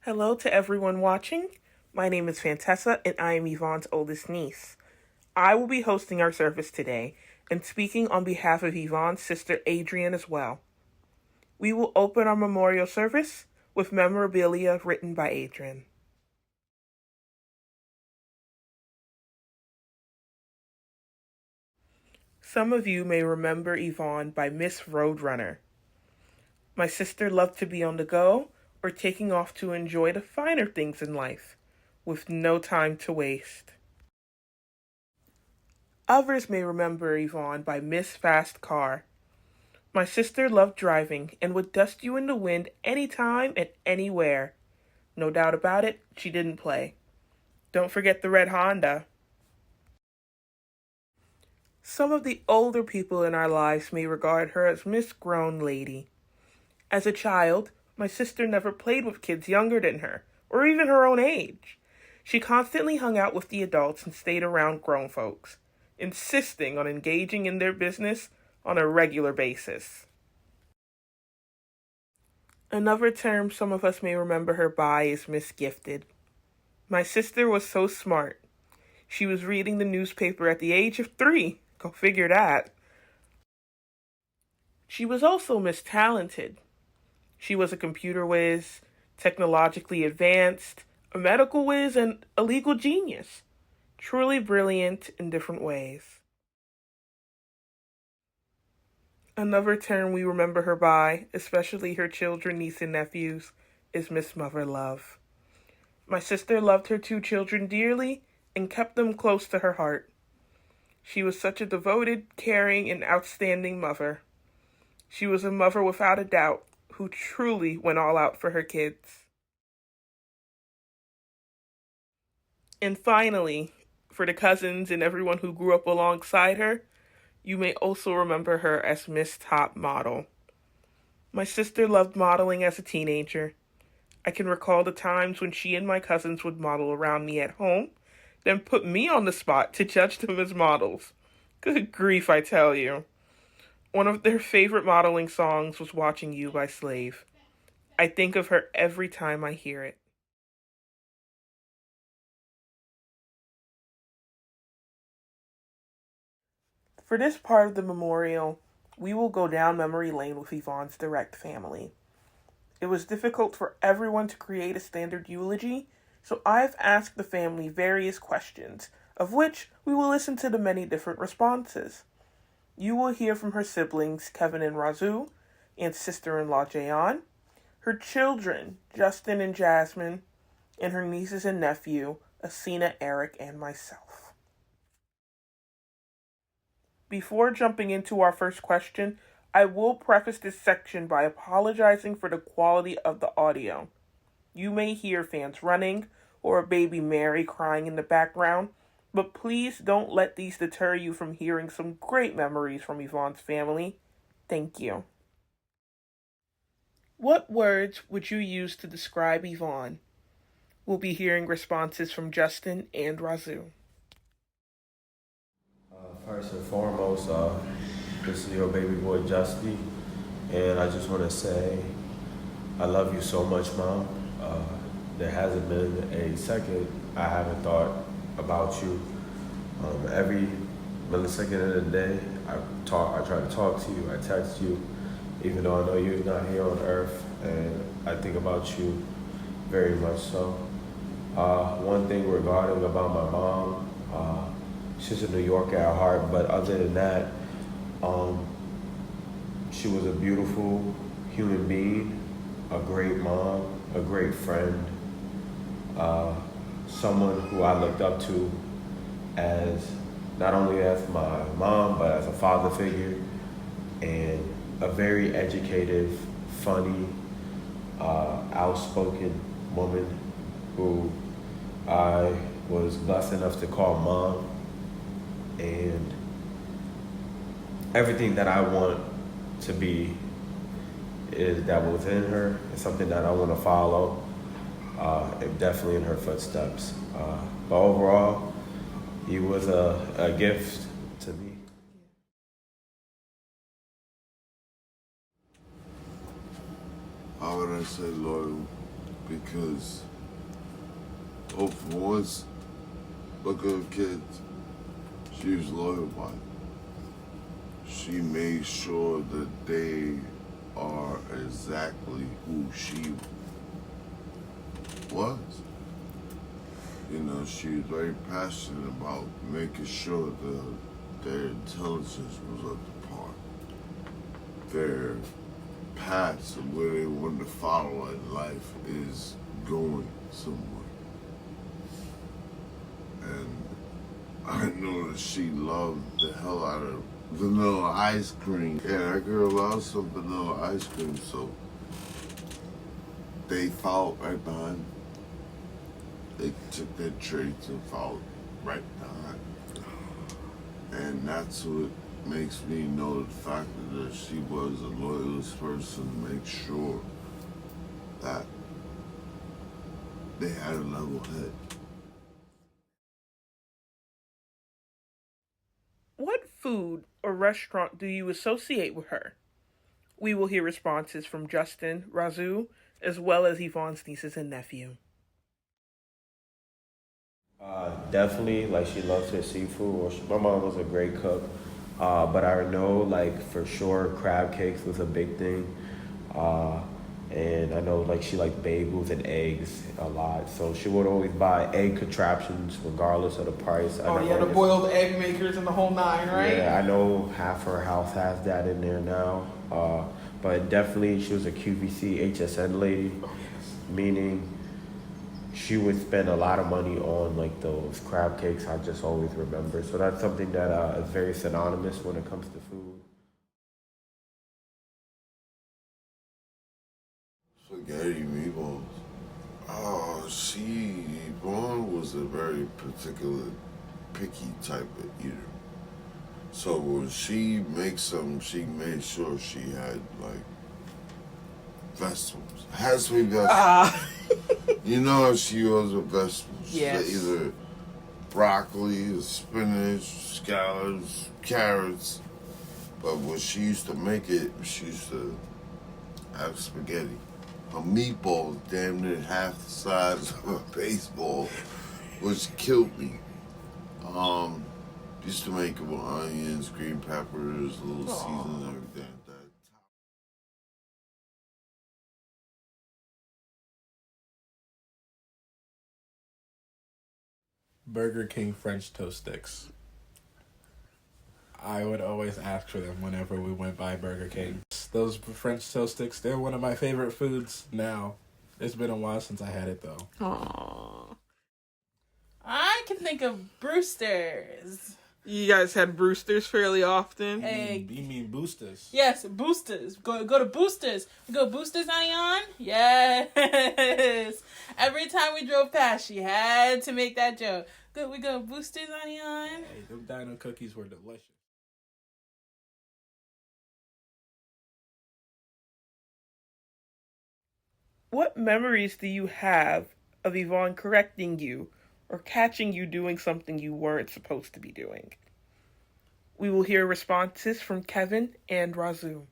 Hello to everyone watching. My name is Phantesa and I am Yvonne's oldest niece. I will be hosting our service today and speaking on behalf of Yvonne's sister Adrienne as well. We will open our memorial service with memorabilia written by Adrienne. Some of you may remember Yvonne by Miss Roadrunner. My sister loved to be on the go or taking off to enjoy the finer things in life, with no time to waste. Others may remember Yvonne by Miss Fast Car. My sister loved driving and would dust you in the wind anytime and anywhere. No doubt about it, she didn't play. Don't forget the red Honda. Some of the older people in our lives may regard her as Miss Grown Lady. As a child, my sister never played with kids younger than her, or even her own age. She constantly hung out with the adults and stayed around grown folks, insisting on engaging in their business on a regular basis. Another term some of us may remember her by is Miss Gifted. My sister was so smart. She was reading the newspaper at the age of 3. Go figure that. She was also Miss Talented. She was a computer whiz, technologically advanced, a medical whiz, and a legal genius. Truly brilliant in different ways. Another term we remember her by, especially her children, niece, and nephews, is Miss Mother Love. My sister loved her 2 children dearly and kept them close to her heart. She was such a devoted, caring, and outstanding mother. She was a mother without a doubt, who truly went all out for her kids. And finally, for the cousins and everyone who grew up alongside her, you may also remember her as Miss Top Model. My sister loved modeling as a teenager. I can recall the times when she and my cousins would model around me at home, then put me on the spot to judge them as models. Good grief, I tell you. One of their favorite modeling songs was Watching You by Slave. I think of her every time I hear it. For this part of the memorial, we will go down memory lane with Yvonne's direct family. It was difficult for everyone to create a standard eulogy, so I've asked the family various questions, of which we will listen to the many different responses. You will hear from her siblings, Kevin and Razoo, and sister-in-law Jayon, her children, Justin and Jasmine, and her nieces and nephew, Asina, Eric, and myself. Before jumping into our first question, I will preface this section by apologizing for the quality of the audio. You may hear fans running or a baby Mary crying in the background, but please don't let these deter you from hearing some great memories from Yvonne's family. Thank you. What words would you use to describe Yvonne? We'll be hearing responses from Justin and Razoo. First and foremost, this is your baby boy Justy, and I just want to say I love you so much, Mom. There hasn't been a second I haven't thought about you. Every millisecond of the day, I try to talk to you, I text you, even though I know you're not here on earth, and I think about you very much so. One thing regarding about my mom, she's a New Yorker at heart, but other than that, she was a beautiful human being, a great mom, a great friend, someone who I looked up to as not only as my mom, but as a father figure, and a very educated, funny, outspoken woman who I was blessed enough to call mom. And everything that I want to be is that within her. It's something that I want to follow, definitely in her footsteps. But overall, he was a gift to me. How would I say loyal? Be because, oh, for once, look at her kids. She was loyal by it. She made sure that they are exactly who she was. You know, she was very passionate about making sure that their intelligence was up to par. Their paths of where they wanted to follow in life is going somewhere. And I know that she loved the hell out of vanilla ice cream. Yeah, that girl loves some vanilla ice cream, so they followed right behind. They took their traits and followed right behind. And that's what makes me know the fact that she was a loyalist person, make sure that they had a level head. What food or restaurant do you associate with her? We will hear responses from Justin, Razoo, as well as Yvonne's nieces and nephew. Definitely, like she loves her seafood. My mom was a great cook, but I know like for sure crab cakes was a big thing, uh, and I know like she liked bagels and eggs a lot. So she would always buy egg contraptions regardless of the price. Oh, yeah, the boiled egg makers and the whole nine, right? Yeah, I know half her house has that in there now. But definitely she was a QVC HSN lady, meaning she would spend a lot of money on like those crab cakes. I just always remember. So that's something that is very synonymous when it comes to food. Spaghetti meatballs. Oh, Yvonne was a very particular, picky type of eater. So when she makes something, she made sure she had like vegetables. Has to be vegetables. You know she was with vegetables. Yes. Either broccoli, spinach, scallops, carrots. But when she used to make it, she used to have spaghetti. Her meatballs damn near half the size of a baseball, which killed me. Used to make it with onions, green peppers, a little seasoning, everything like that. Burger King French toast sticks. I would always ask for them whenever we went by Burger King. Those French toast sticks, they're one of my favorite foods now. It's been a while since I had it though. Aww. I can think of Brewster's. You guys had Brewster's fairly often. You mean Boosters? Yes, Boosters. Go to Boosters. We go Boosters, Anion? Yes. Every time we drove past, she had to make that joke. We go Boosters, Anion? Hey, them dino cookies were delicious. What memories do you have of Yvonne correcting you or catching you doing something you weren't supposed to be doing? We will hear responses from Kevin and Razoo.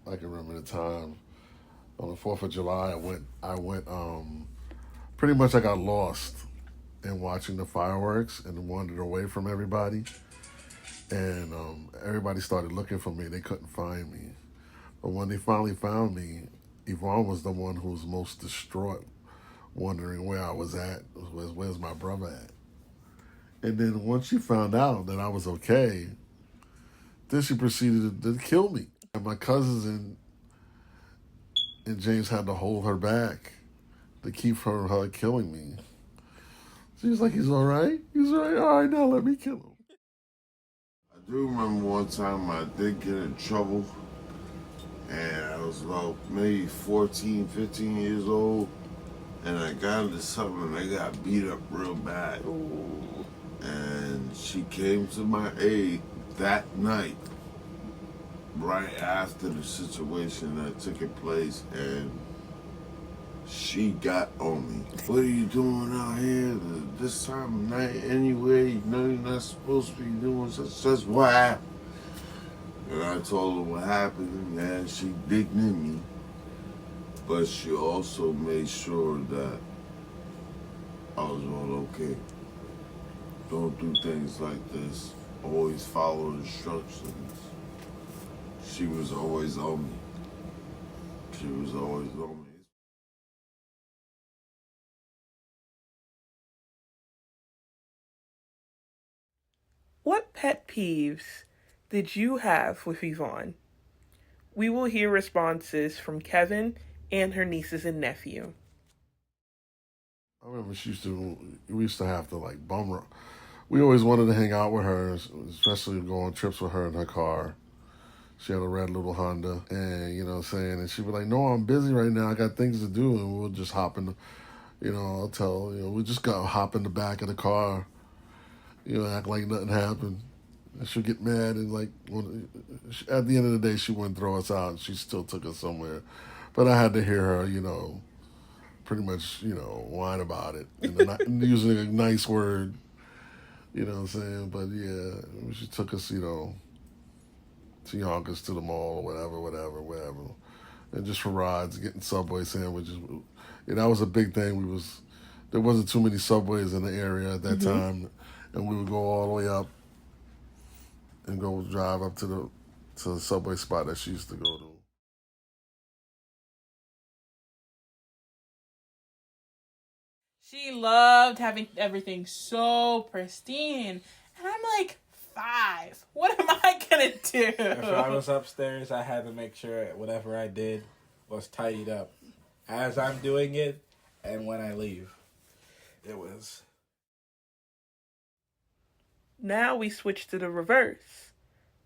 I can remember the time on the 4th of July. I went. Pretty much, I got lost in watching the fireworks and wandered away from everybody. And everybody started looking for me. They couldn't find me. But when they finally found me, Yvonne was the one who was most distraught, wondering where I was at. Where's my brother at? And then once she found out that I was okay, then she proceeded to kill me. And my cousins and James had to hold her back to keep her killing me. She was like, he's all right? He's all right? All right, now let me kill him. I do remember one time I did get in trouble, and I was about maybe 14, 15 years old, and I got into something and I got beat up real bad. Ooh. And she came to my aid that night, right after the situation that took place, and she got on me. What are you doing out here this time of night anyway? You know you're not supposed to be doing such what happened. And I told her what happened, and she digged in me. but she also made sure that I was doing okay. Don't do things like this. Always follow instructions. She was always on me. She was always on me. What pet peeves did you have with Yvonne? We will hear responses from Kevin and her nieces and nephew. I remember we used to have to like bum her. We always wanted to hang out with her, especially go on trips with her in her car. She had a red little Honda, and you know what I'm saying? And she'd be like, no, I'm busy right now. I got things to do. And we'll just hop in the, I'll tell, we just got to hop in the back of the car, act like nothing happened. And she'll get mad and like, at the end of the day, she wouldn't throw us out. She still took us somewhere. But I had to hear her, pretty much, whine about it. Using a nice word, you know what I'm saying? But yeah, she took us, to Yonkers, to the mall, or whatever. And just for rides, getting Subway sandwiches. Yeah, that was a big thing. There wasn't too many Subways in the area at that time. And we would go all the way up and go drive up to the Subway spot that she used to go to. She loved having everything so pristine. And I'm like, 5. What am I gonna do? If I was upstairs, I had to make sure whatever I did was tidied up as I'm doing it and when I leave. It was. Now we switch to the reverse.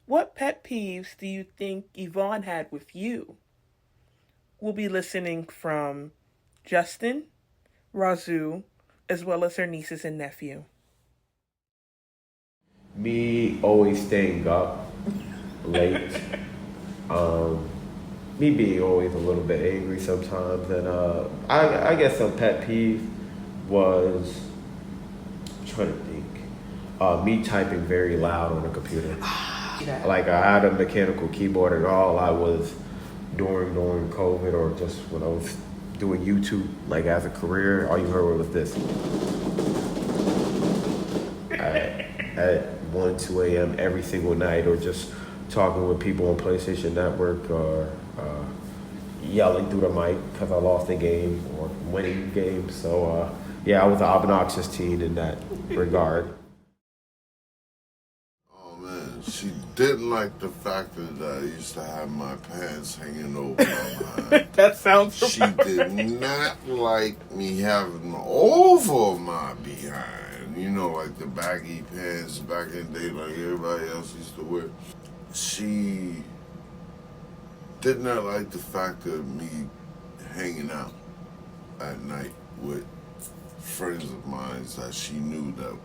What pet peeves do you think Yvonne had with you? We'll be listening from Justin, Razoo, as well as her nieces and nephew. Me always staying up late. Me being always a little bit angry sometimes. And I guess some pet peeve was, I'm trying to think, me typing very loud on the computer. Like I had a mechanical keyboard and all I was during COVID or just when I was doing YouTube, like as a career, all you heard was this. At 1, 2 a.m. every single night, or just talking with people on PlayStation Network, or yelling through the mic because I lost a game or winning games. So I was an obnoxious teen in that regard. Oh man, she didn't like the fact that I used to have my pants hanging over my behind. That sounds She did not like me having over my behind. Like the baggy pants back in the day, like everybody else used to wear. She did not like the fact of me hanging out at night with friends of mine that she knew that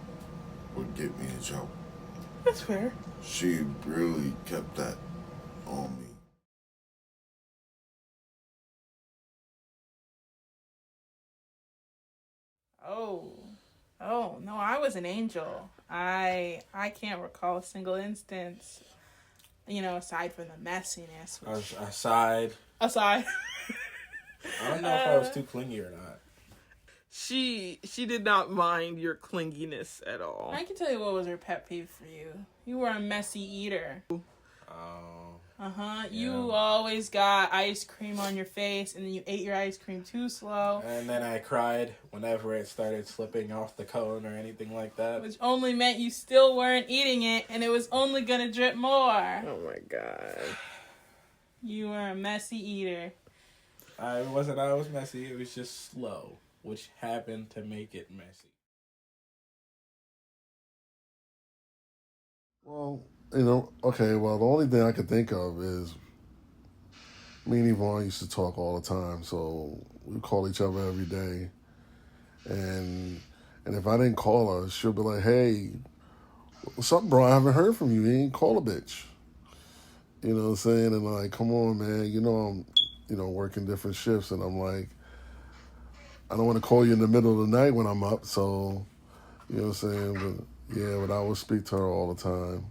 would get me in trouble. That's fair. She really kept that on me. Oh, no, I was an angel. I can't recall a single instance, aside from the messiness. Aside. Aside. I don't know if I was too clingy or not. She did not mind your clinginess at all. I can tell you what was her pet peeve for you. You were a messy eater. You always got ice cream on your face, and then you ate your ice cream too slow. And then I cried whenever it started slipping off the cone or anything like that. Which only meant you still weren't eating it, and it was only gonna drip more. Oh my god. You were a messy eater. I was messy. It was just slow, which happened to make it messy. Well, the only thing I could think of is me and Yvonne used to talk all the time, so we call each other every day. And if I didn't call her, she'll be like, hey, what's up, bro? I haven't heard from you. You ain't call a bitch. You know what I'm saying? And like, come on, man. I'm, working different shifts, and I'm like, I don't want to call you in the middle of the night when I'm up, so, you know what I'm saying? But I would speak to her all the time.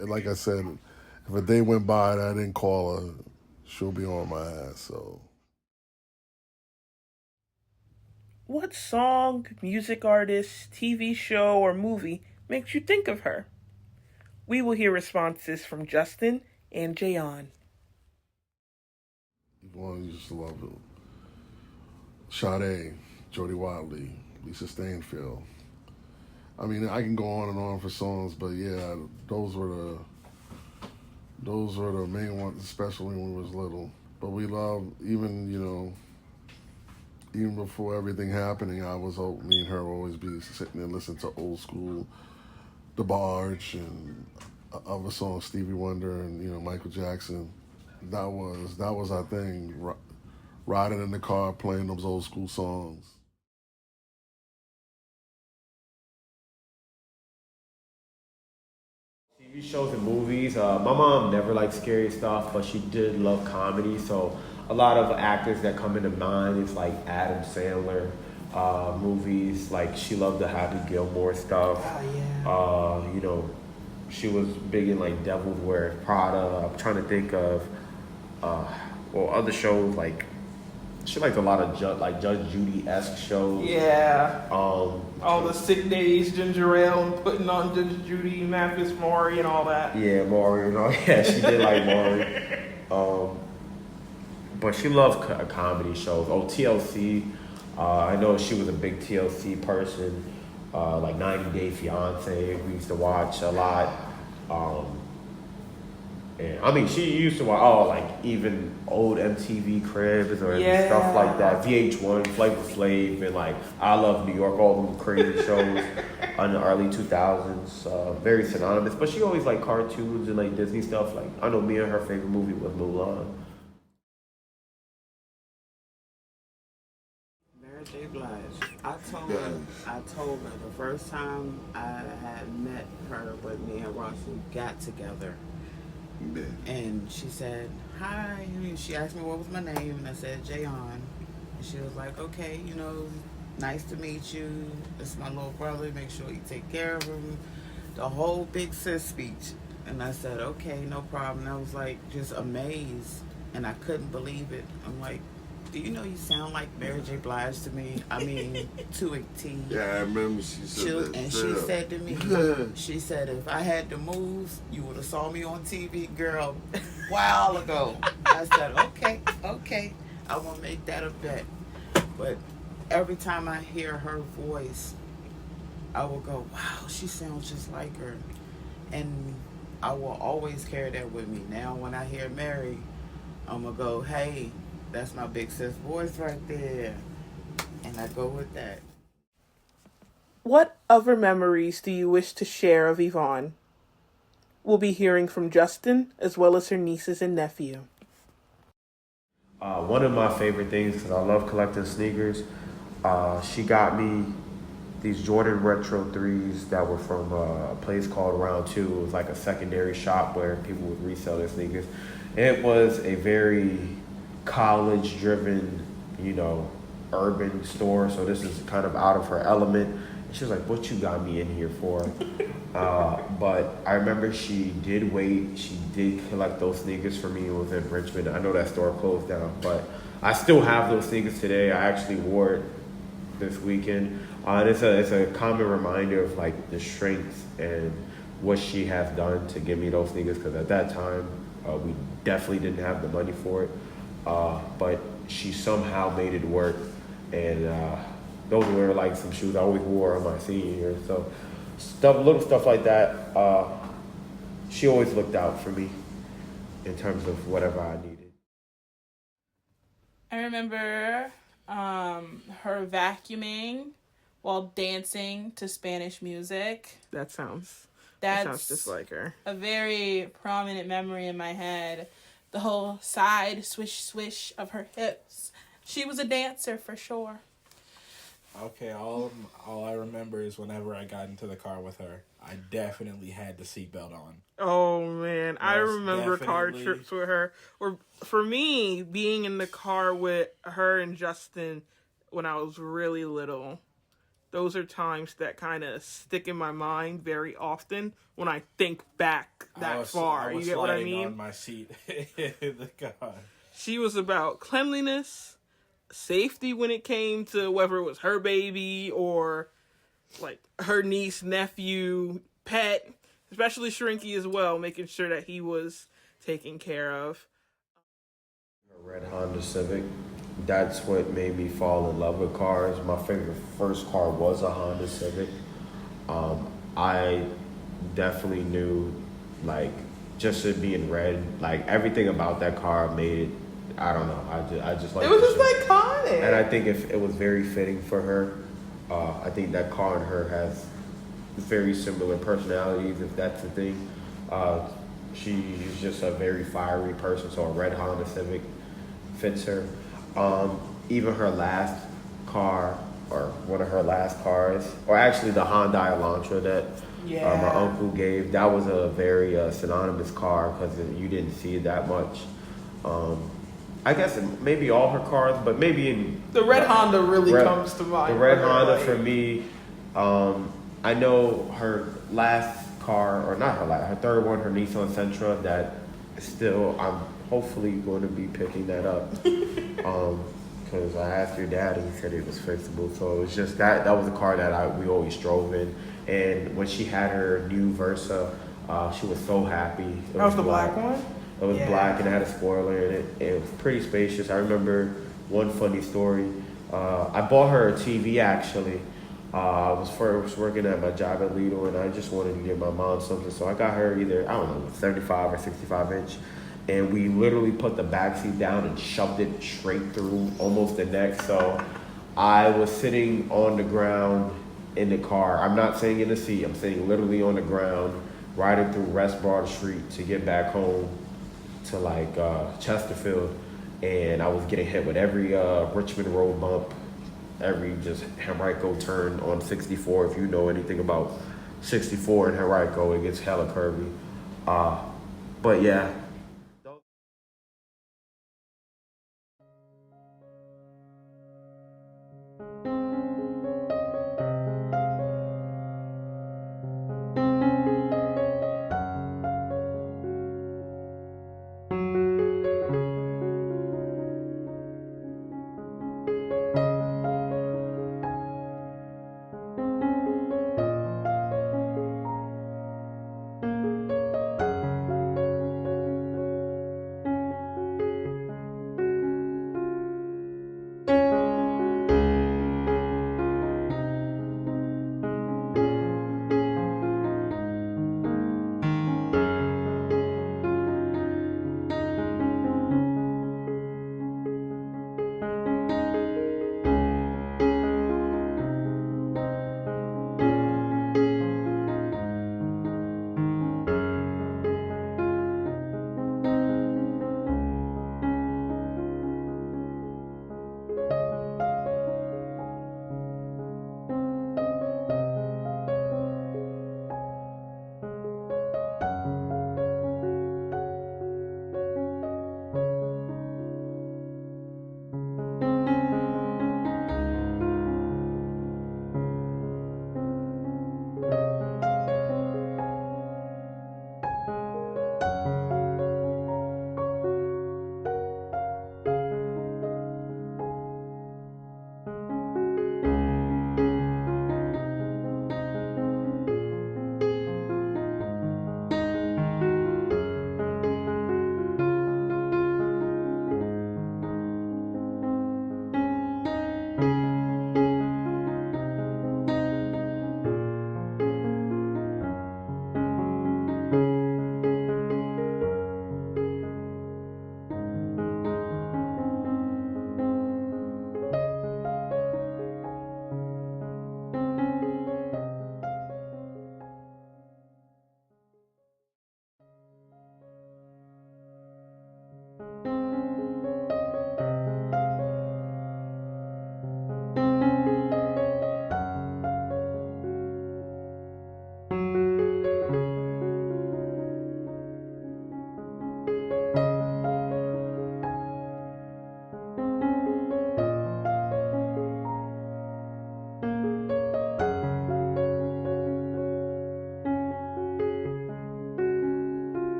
Like I said, if a day went by and I didn't call her, she'll be on my ass. So What song, music artist, TV show, or movie makes you think of her? We will hear responses from Justin and Jayon. Yvonne used to love it. Sade, Jodie Watley, Lisa Stainfield. I mean, I can go on and on for songs, but yeah, those were the main ones, especially when we was little. But we love, even, even before everything happening, me and her would always be sitting and listening to old school, The Barge and other songs, Stevie Wonder and Michael Jackson. That was our thing. Riding in the car, playing those old school songs. TV shows and movies. My mom never liked scary stuff, but she did love comedy. So a lot of actors that come into mind is like Adam Sandler movies. Like she loved the Happy Gilmore stuff. Oh, yeah. She was big in like Devil's Wears Prada. I'm trying to think of other shows like she liked a lot of Judge Judy-esque shows. Yeah. All the sick days, ginger ale, and putting on Judge Judy, Mathis Maury, and all that. Yeah, Maury and all. Yeah, she did like Maury. But she loved comedy shows. Oh, TLC. I know she was a big TLC person. Like 90 Day Fiance, we used to watch a lot. And I mean, she used to watch like even old MTV Cribs or stuff like that. VH1, Flavor Flav, and like I Love New York, all them crazy shows in the early 2000s. Very synonymous, but she always liked cartoons and like Disney stuff. Like I know me and her favorite movie was Mulan. Mary J. Blige. I told her the first time I had met her when me and Rossi got together. Yeah. And she said, hi. She asked me what was my name, and I said, Jayon. And she was like, okay, nice to meet you. This is my little brother. Make sure you take care of him. The whole big sis speech. And I said, okay, no problem. I was like just amazed, and I couldn't believe it. I'm like, do you know you sound like Mary J. Blige to me? I mean, to a T. Yeah, I remember she said that. And she said to me, she said, if I had the moves, you would have saw me on TV, girl, a while ago. I said, okay, I will make that a bet. But every time I hear her voice, I will go, wow, she sounds just like her. And I will always carry that with me. Now when I hear Mary, I'm going to go, hey, that's my big sis voice right there. And I go with that. What other memories do you wish to share of Yvonne? We'll be hearing from Justin as well as her nieces and nephew. One of my favorite things, because I love collecting sneakers, she got me these Jordan Retro 3s that were from a place called Round 2. It was like a secondary shop where people would resell their sneakers. It was a very college-driven, urban store, so this is kind of out of her element. And she was like, what you got me in here for? But I remember she did wait. She did collect those sneakers for me. It was in Richmond. I know that store closed down, but I still have those sneakers today. I actually wore it this weekend. And it's a common reminder of like the strength and what she has done to give me those sneakers, because at that time we definitely didn't have the money for it. But she somehow made it work, and those were like some shoes I always wore on my senior year. So little stuff like that. She always looked out for me in terms of whatever I needed. I remember her vacuuming while dancing to Spanish music. That sounds just like her. A very prominent memory in my head. The whole side swish swish of her hips. She was a dancer for sure. Okay, all I remember is whenever I got into the car with her, I definitely had the seatbelt on. Oh man, I remember car definitely. trips with her. Or for me, being in the car with her and Justin when I was really little. Those are times that kind of stick in my mind very often when I think back that far. I was You get what I sliding mean? on my seat in the car. She was about cleanliness, safety when it came to whether it was her baby or like her niece, nephew, pet, especially Shrinky as well, making sure that he was taken care of. A red Honda Civic. That's what made me fall in love with cars. My favorite first car was a Honda Civic. I definitely knew, like, just it being red, like everything about that car made it. I don't know. I just like. It was just shit. iconic. And I think if it was very fitting for her. I think that car and her has very similar personalities, if that's the thing. She's just a very fiery person, so a red Honda Civic fits her. Even her last car, or one of her last cars, or actually the Hyundai Elantra that my uncle gave, that was a very synonymous car because you didn't see it that much. I guess maybe all her cars, but maybe in the red Honda really comes to mind. The red Honda for me, I know her last car, or not her last, her third one, her Nissan Sentra, that still, I'm hopefully going to be picking that up. Because I asked your dad and he said it was fixable. So it was just that was a car that we always drove in. And when she had her new Versa, she was so happy. That was the black one? It was black and it had a spoiler in it. It was pretty spacious. I remember one funny story. I bought her a TV actually. I was first working at my job at Lidl and I just wanted to give my mom something. So I got her either, I don't know, 75 or 65 inch. And we literally put the back seat down and shoved it straight through almost the neck. So I was sitting on the ground in the car. I'm not saying in the seat. I'm saying literally on the ground, riding through West Broad Street to get back home to like Chesterfield, and I was getting hit with every Richmond Road bump, every just Henrico turn on 64. If you know anything about 64 and Henrico, it gets hella curvy. But yeah.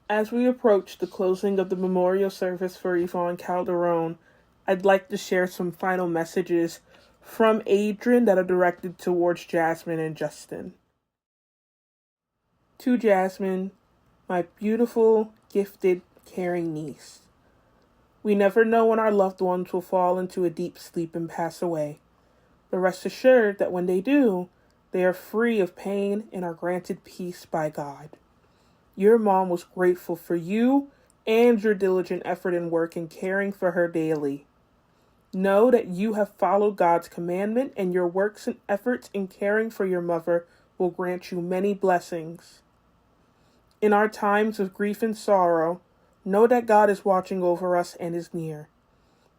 As we approach the closing of the memorial service for Yvonne Calderon, I'd like to share some final messages from Adrian that are directed towards Jasmine and Justin. To Jasmine, my beautiful, gifted, caring niece. We never know when our loved ones will fall into a deep sleep and pass away, but rest assured that when they do, they are free of pain and are granted peace by God. Your mom was grateful for you and your diligent effort and work in caring for her daily. Know that you have followed God's commandment, and your works and efforts in caring for your mother will grant you many blessings. In our times of grief and sorrow, know that God is watching over us and is near.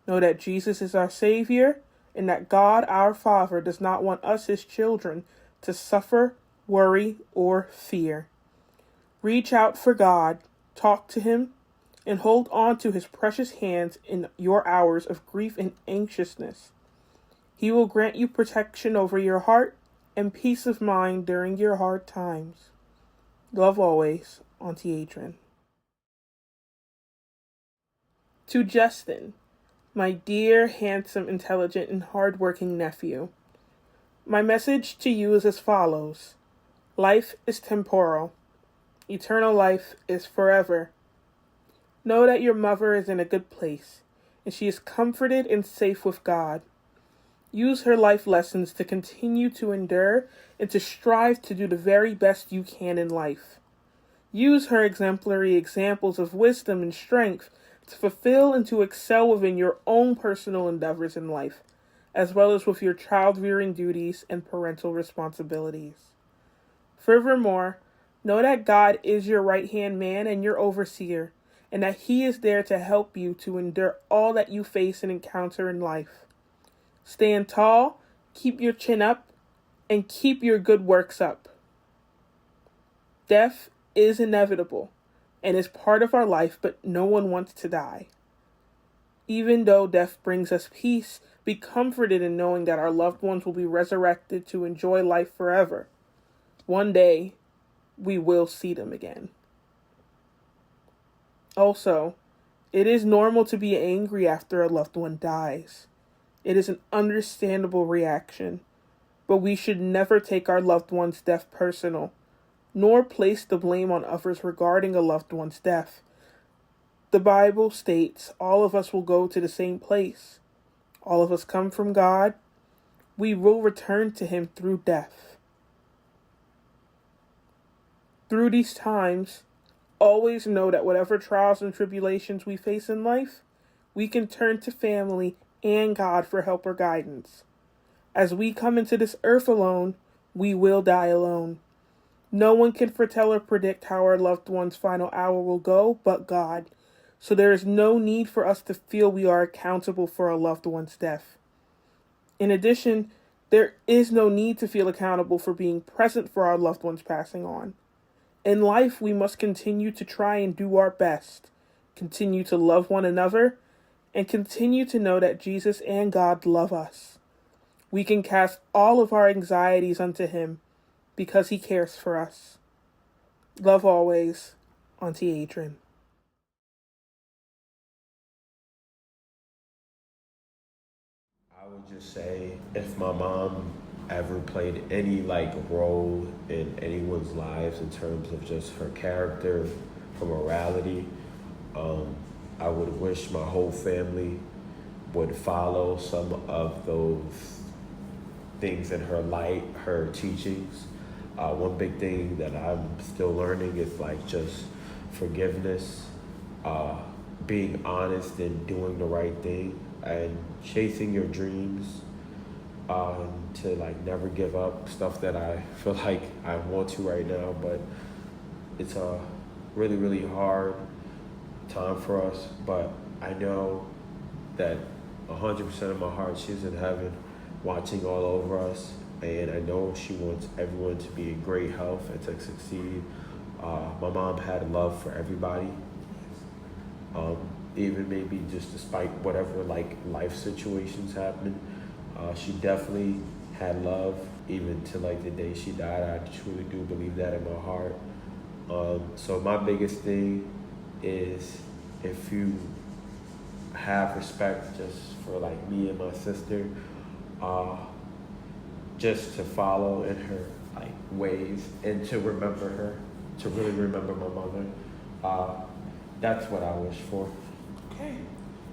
Know that Jesus is our Savior, and that God, our Father, does not want us, his children, to suffer, worry, or fear. Reach out for God, talk to him, and hold on to his precious hands in your hours of grief and anxiousness. He will grant you protection over your heart and peace of mind during your hard times. Love always, Auntie Adrian. To Justin, my dear, handsome, intelligent, and hardworking nephew. My message to you is as follows. Life is temporal. Eternal life is forever. Know that your mother is in a good place, and she is comforted and safe with God. Use her life lessons to continue to endure and to strive to do the very best you can in life. Use her exemplary examples of wisdom and strength to fulfill and to excel within your own personal endeavors in life, as well as with your child-rearing duties and parental responsibilities. Furthermore, know that God is your right-hand man and your overseer, and that he is there to help you to endure all that you face and encounter in life. Stand tall, keep your chin up, and keep your good works up. Death is inevitable and is part of our life, but no one wants to die. Even though death brings us peace, be comforted in knowing that our loved ones will be resurrected to enjoy life forever. One day, we will see them again. Also, it is normal to be angry after a loved one dies. It is an understandable reaction, but we should never take our loved one's death personal, nor place the blame on others regarding a loved one's death. The Bible states all of us will go to the same place. All of us come from God. We will return to him through death. Through these times, always know that whatever trials and tribulations we face in life, we can turn to family and God for help or guidance. As we come into this earth alone, we will die alone. No one can foretell or predict how our loved one's final hour will go but God. So there is no need for us to feel we are accountable for our loved one's death. In addition, there is no need to feel accountable for being present for our loved ones passing on. In life, we must continue to try and do our best, continue to love one another, and continue to know that Jesus and God love us. We can cast all of our anxieties unto him because he cares for us. Love always, Auntie Adrian. I would just say if my mom ever played any role in anyone's lives in terms of just her character, her morality, I would wish my whole family would follow some of those things in her light, her teachings. One big thing that I'm still learning is just forgiveness, being honest and doing the right thing, and chasing your dreams, to never give up stuff that I feel like I want to right now, but it's a really, really hard time for us. But I know that 100% of my heart, she's in heaven watching all over us, and I know she wants everyone to be in great health and to succeed. My mom had love for everybody, even maybe just despite whatever life situations happen. She definitely had love even to the day she died. I truly do believe that in my heart. So my biggest thing is if you have respect just for like me and my sister, uh, just to follow in her like ways and to remember her, to really remember my mother. Uh, that's what I wish for. Okay.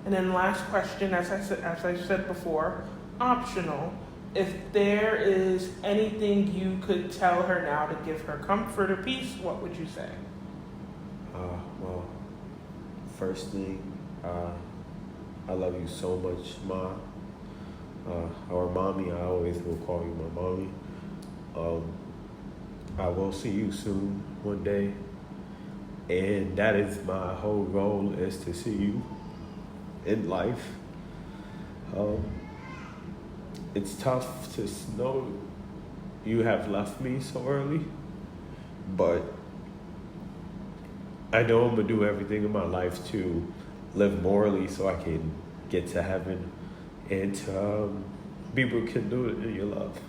And then last question, as I said before, optional. If there is anything you could tell her now to give her comfort or peace, what would you say? Well, first thing, I love you so much, Ma. Or Mommy, I always will call you my Mommy. I will see you soon, one day. And that is my whole goal, is to see you in life. It's tough to know you have left me so early, but I know I'm gonna do everything in my life to live morally so I can get to heaven and be rekindled in your love.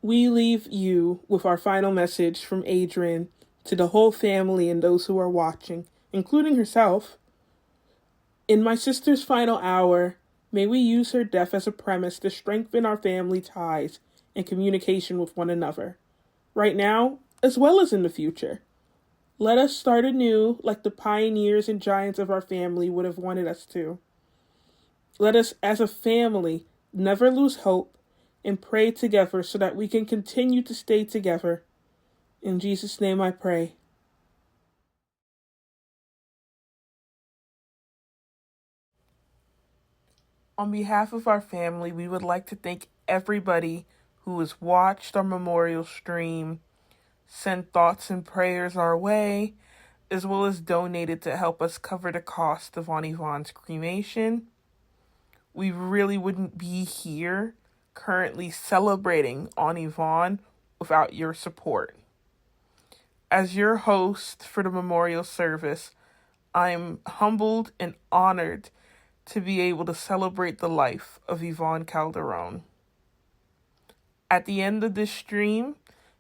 We leave you with our final message from Adrian to the whole family and those who are watching, including herself. In my sister's final hour, may we use her death as a premise to strengthen our family ties and communication with one another, right now as well as in the future. Let us start anew like the pioneers and giants of our family would have wanted us to. Let us, as a family, never lose hope and pray together so that we can continue to stay together. In Jesus' name I pray. On behalf of our family, we would like to thank everybody who has watched our memorial stream, sent thoughts and prayers our way, as well as donated to help us cover the cost of Yvonne's cremation. We really wouldn't be here currently celebrating Yvonne without your support. As your host for the memorial service, I'm humbled and honored to be able to celebrate the life of Yvonne Calderon. At the end of this stream,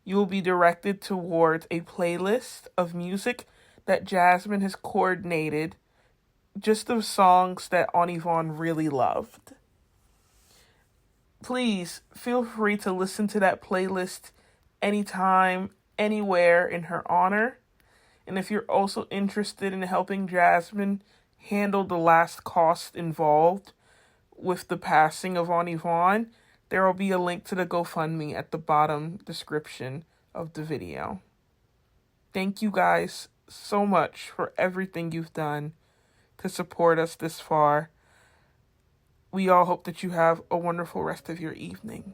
you will be directed towards a playlist of music that Jasmine has coordinated, just of songs that Yvonne really loved. Please feel free to listen to that playlist anytime, anywhere in her honor. And if you're also interested in helping Jasmine handle the last cost involved with the passing of Yvonne, there will be a link to the GoFundMe at the bottom description of the video. Thank you guys so much for everything you've done to support us this far. We all hope that you have a wonderful rest of your evening.